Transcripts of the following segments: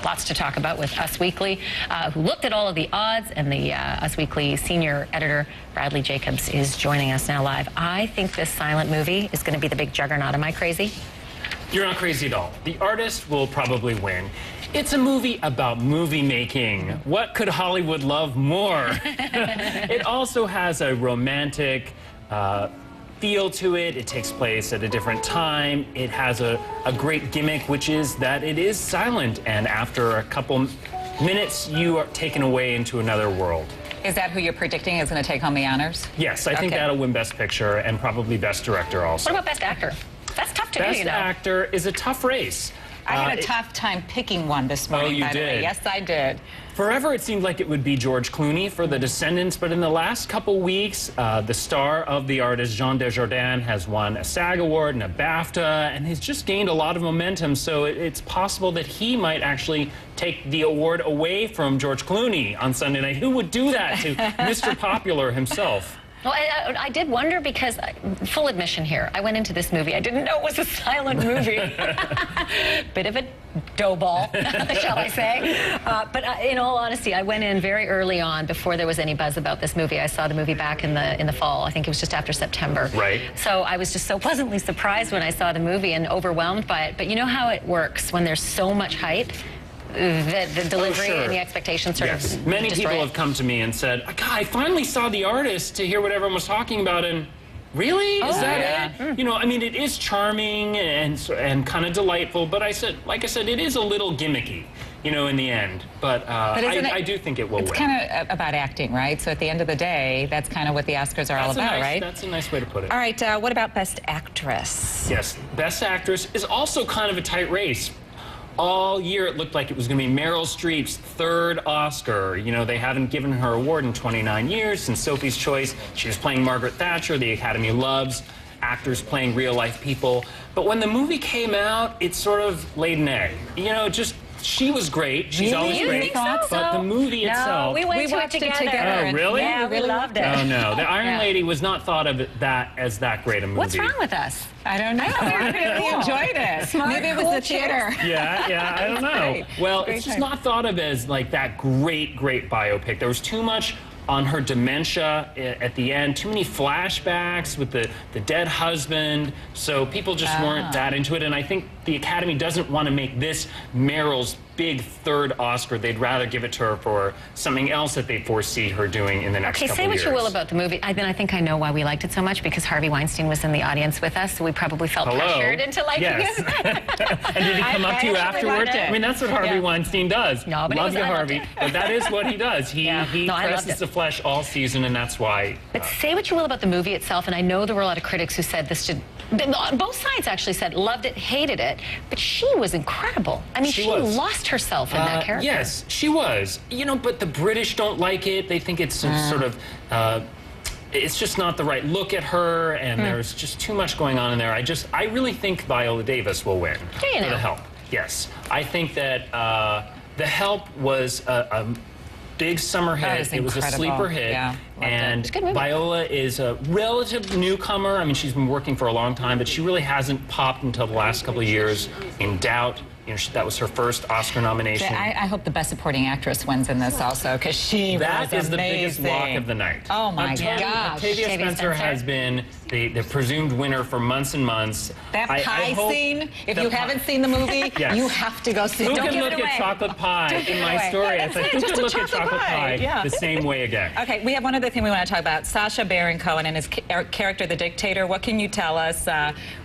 lots to talk about with Us Weekly, who looked at all of the odds, and the Us Weekly senior editor, Bradley Jacobs, is joining us now live. I think this silent movie is going to be the big juggernaut. Am I crazy? You're not crazy at all. The Artist will probably win. It's a movie about movie making. What could Hollywood love more? It also has a romantic feel to it. It takes place at a different time. It has a great gimmick, which is that it is silent, and after a couple minutes, you are taken away into another world. Is that who you're predicting is going to take home the honors? Yes, I think that'll win Best Picture and probably Best Director also. What about Best Actor? That's tough to do, you know. Best Actor is a tough race. I had a tough time picking one this morning, Oh, you by the way. did? Yes, I did. Forever, it seemed like it would be George Clooney for The Descendants, but in the last couple weeks, the star of The Artist, Jean Dujardin, has won a SAG Award and a BAFTA, and has just gained a lot of momentum, so it's possible that he might actually take the award away from George Clooney on Sunday night. Who would do that to Mr. Popular himself? Well, I did wonder because, full admission here, I went into this movie. I didn't know it was a silent movie. Bit of a dough ball, shall I say. But in all honesty, I went in very early on before there was any buzz about this movie. I saw the movie back in the fall. I think it was just after September. Right. So I was just so pleasantly surprised when I saw the movie and overwhelmed by it. But you know how it works when there's so much hype? The delivery and the expectations sort of Many destroy people it. have come to me and said, God, I finally saw The Artist to hear what everyone was talking about, and really? Is that it? You know, I mean, it is charming and kind of delightful, but like I said, it is a little gimmicky, you know, in the end. But I do think it will win. It's kind of about acting, right? So at the end of the day, that's kind of what the Oscars are all about, right? That's a nice way to put it. All right, what about Best Actress? Yes, Best Actress is also kind of a tight race. All year it looked like it was going to be Meryl Streep's third Oscar. You know, they haven't given her an award in 29 years since Sophie's Choice. She was playing Margaret Thatcher. The Academy loves actors playing real-life people. But when the movie came out, it sort of laid an egg. You know, she was great. She's always great. But the movie itself... We watched it together. Oh, really? Yeah, we loved it. Oh, no. The Iron Lady was not thought of as that great a movie. What's wrong with us? I don't know. I really enjoyed it. Maybe it was the theater. Yeah, I don't know. Great. Well, it's just not thought of as like that great biopic. There was too much on her dementia at the end, too many flashbacks with the dead husband, so people just weren't that into it, and I think the Academy doesn't want to make this Meryl's big third Oscar. They'd rather give it to her for something else that they foresee her doing in the next couple say years. what you will about the movie. I think I know why we liked it so much, because Harvey Weinstein was in the audience with us, so we probably felt pressured into liking it. And did he come up to you afterward? I mean, that's what Harvey Weinstein does. No, but Love you, Harvey. But that is what he does. He presses the flesh all season, and that's why. But say what you will about the movie itself, and I know there were a lot of critics who said this should... Both sides actually said loved it, hated it, but she was incredible. I mean, she lost herself in that character. Yes, she was. You know, but the British don't like it. They think it's sort of... it's just not the right look at her, and there's just too much going on in there. I really think Viola Davis will win for The Help. Yes. I think that The Help was a big summer hit. It was a sleeper hit. Yeah, and Viola is a relative newcomer. I mean, she's been working for a long time, but she really hasn't popped until the last couple of years. In Doubt, you know, that was her first Oscar nomination. I hope the Best Supporting Actress wins in this also, because she was amazing. The biggest walk of the night. Oh my gosh. Octavia Spencer has been the presumed winner for months and months. That pie scene, if you haven't seen the movie, you have to go see it. Who can look at chocolate pie in my story? I said, who can look at chocolate pie the same way again? Okay, we have one other thing we want to talk about. Sacha Baron Cohen and his character, the Dictator. What can you tell us?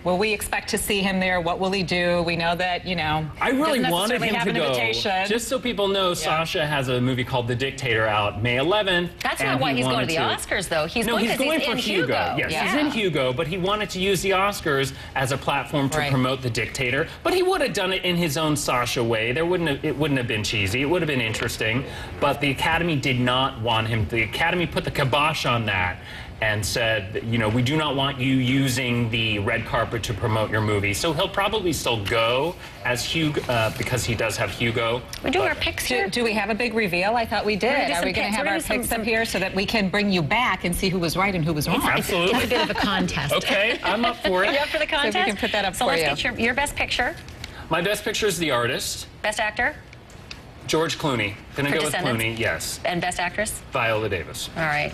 Will we expect to see him there? What will he do? We know that, you know, I really wanted him to go. Invitation. Just so people know, Sacha has a movie called The Dictator out May 11th. That's not why he's going to the Oscars, though. He's going for Hugo. Yes, he's in Hugo, but he wanted to use the Oscars as a platform to promote The Dictator. But he would have done it in his own Sacha way. It wouldn't have been cheesy. It would have been interesting. But the Academy did not want him. The Academy put the kibosh on that and said, you know, we do not want you using the red carpet to promote your movie. So he'll probably still go as Hugo, because he does have Hugo. We do our picks here? Do we have a big reveal? I thought we did. Are we going to have our picks up here so that we can bring you back and see who was right and who was wrong? Absolutely. It's a bit of a contest. Okay, I'm up for it. You up for the contest? So we can put that up for you. So let's get your best picture. My best picture is The Artist. Best actor? George Clooney. Gonna For go with Descendants? Clooney, yes. And Best Actress? Viola Davis. All right.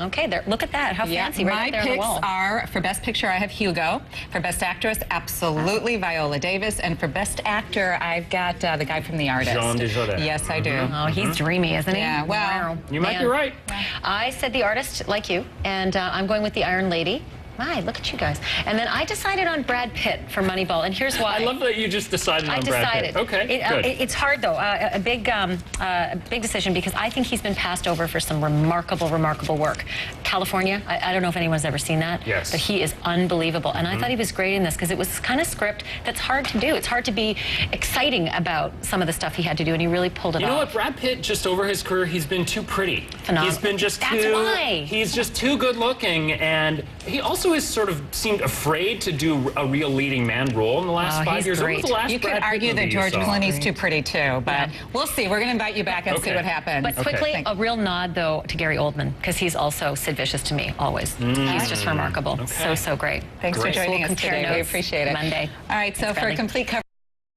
Okay, there. Look at that. How Yeah, fancy, my right up there on the picks wall. are, for Best Picture, I have Hugo. For Best Actress, absolutely Viola Davis. And for Best Actor, I've got the guy from The Artist. Jean Dujardin. Yes, I do. Oh, he's dreamy, isn't he? Yeah, well, Wow. You might be Man. right. I said The Artist, like you, and I'm going with The Iron Lady. My, look at you guys. And then I decided on Brad Pitt for Moneyball, and here's why. I love that you just decided I on Brad Pitt. decided. Okay, good. It's hard though. A big decision because I think he's been passed over for some remarkable work. California. I don't know if anyone's ever seen that. Yes. But he is unbelievable, and I thought he was great in this because it was this kind of script that's hard to do. It's hard to be exciting about some of the stuff he had to do, and he really pulled it You off. know what, Brad Pitt, just over his career, he's been too pretty. Phenomenal. He's been just That's too... why. He's just too good looking, and he also has sort of seemed afraid to do a real leading man role in the last Oh, 5 he's years. What was great. the last You could Brad Pitt argue that movie you George saw? Clooney's too pretty, too. But we'll see. We're going to invite you back and see Okay. what happens. But quickly, Okay. a real nod, though, to Gary Oldman, because he's also Sid Vicious to me, always. He's just remarkable. Okay. So great. Thanks Great. for joining We'll us compare today. We notes appreciate it. Monday. All right, so Thanks, for a Bradley. complete coverage